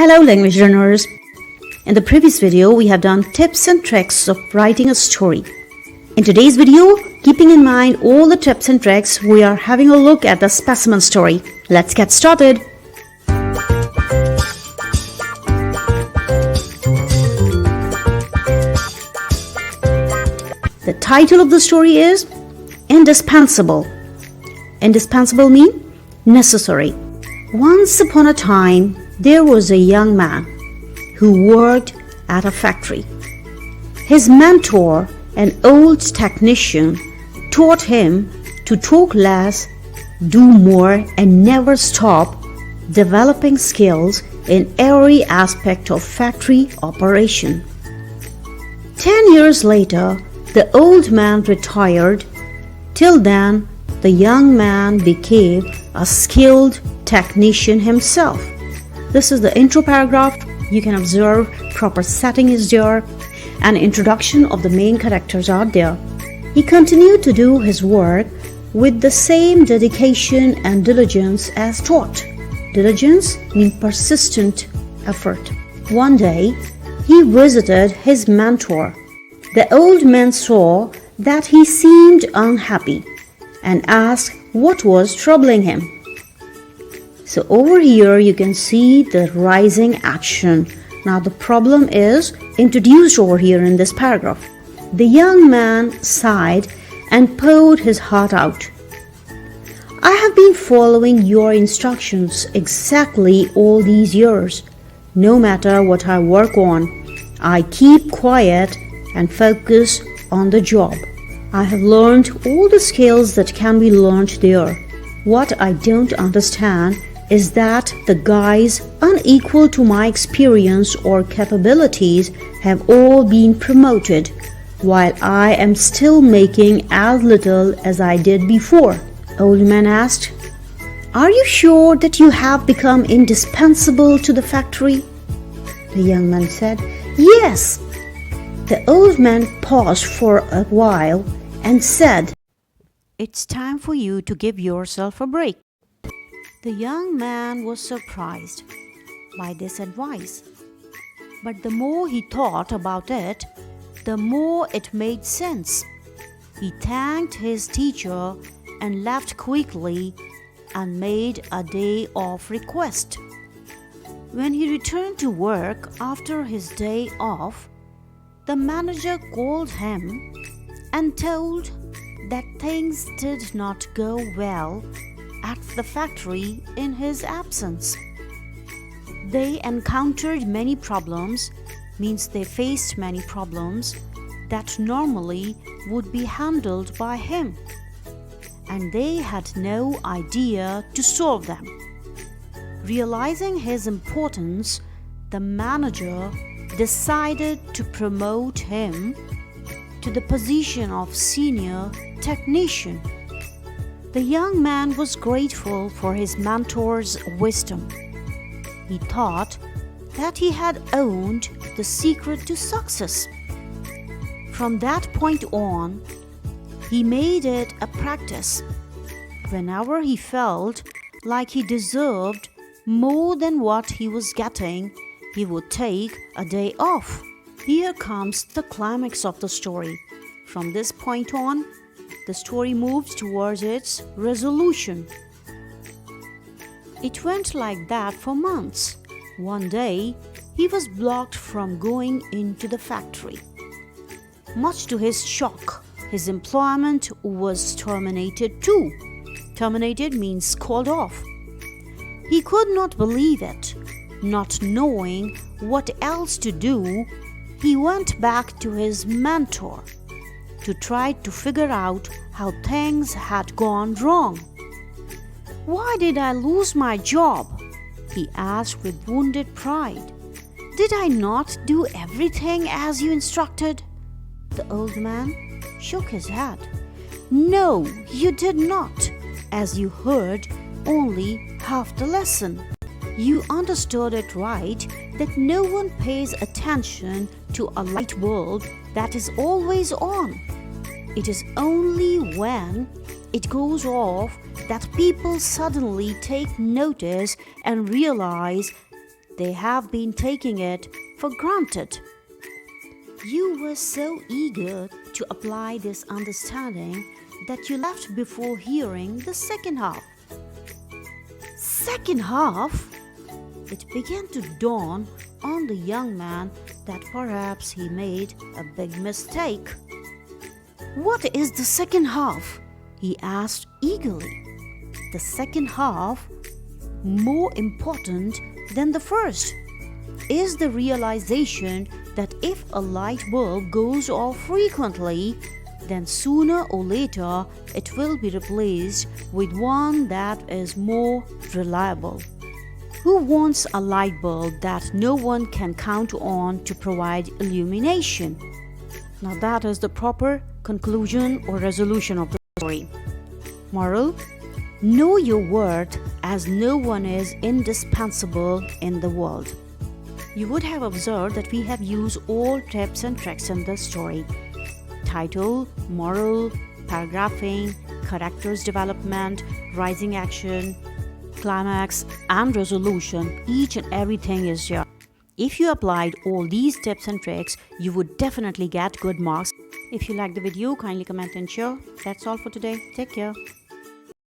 Hello language learners. In the previous video, we have done tips and tricks of writing a story. In today's video, keeping in mind all the tips and tricks, we are having a look at the specimen story. Let's get started. The title of the story is Indispensable. Indispensable means necessary. Once upon a time, there was a young man who worked at a factory. His mentor, an old technician, taught him to talk less, do more, and never stop developing skills in every aspect of factory operation. 10 years later, the old man retired. Till then, the young man became a skilled technician himself. This is the intro paragraph. You can observe proper setting is there and introduction of the main characters are there. He continued to do his work with the same dedication and diligence as taught. Diligence means persistent effort. One day, he visited his mentor. The old man saw that he seemed unhappy and asked what was troubling him. So over here you can see the rising action. Now the problem is introduced over here in this paragraph. The young man sighed and poured his heart out. I have been following your instructions exactly all these years. No matter what I work on, I keep quiet and focus on the job. I have learned all the skills that can be learned there. What I don't understand is that the guys unequal to my experience or capabilities have all been promoted, while I am still making as little as I did before. Old man asked, Are you sure that you have become indispensable to the factory? The young man said, Yes. The old man paused for a while and said, It's time for you to give yourself a break. The young man was surprised by this advice, but the more he thought about it, the more it made sense. He thanked his teacher and left quickly and made a day off request. When he returned to work after his day off, the manager called him and told that things did not go well at the factory in his absence. They encountered many problems, means they faced many problems that normally would be handled by him, and they had no idea to solve them. Realizing his importance, the manager decided to promote him to the position of senior technician. The young man was grateful for his mentor's wisdom. He thought that he had owned the secret to success. From that point on, he made it a practice. Whenever he felt like he deserved more than what he was getting, he would take a day off. Here comes the climax of the story. From this point on, the story moves towards its resolution. It went like that for months. One day, he was blocked from going into the factory. Much to his shock, his employment was terminated too. Terminated means called off. He could not believe it. Not knowing what else to do, he went back to his mentor to try to figure out how things had gone wrong. Why did I lose my job? He asked with wounded pride. Did I not do everything as you instructed? The old man shook his head. No, you did not. As you heard only half the lesson. You understood it right that no one pays attention to a light bulb that is always on. It is only when it goes off that people suddenly take notice and realize they have been taking it for granted. You were so eager to apply this understanding that you left before hearing the second half. Second half? It began to dawn on the young man that perhaps he made a big mistake. "What is the second half?" he asked eagerly. The second half, more important than the first, is the realization that if a light bulb goes off frequently, then sooner or later it will be replaced with one that is more reliable. Who wants a light bulb that no one can count on to provide illumination? Now that is the proper conclusion or resolution of the story. Moral: know your worth, as no one is indispensable in the world. You would have observed that we have used all tips and tricks in this story: title, moral, paragraphing, characters development, rising action, climax, and resolution. Each and everything is here. If you applied all these tips and tricks, you would definitely get good marks. If you like the video, kindly comment and share. That's all for today. Take care.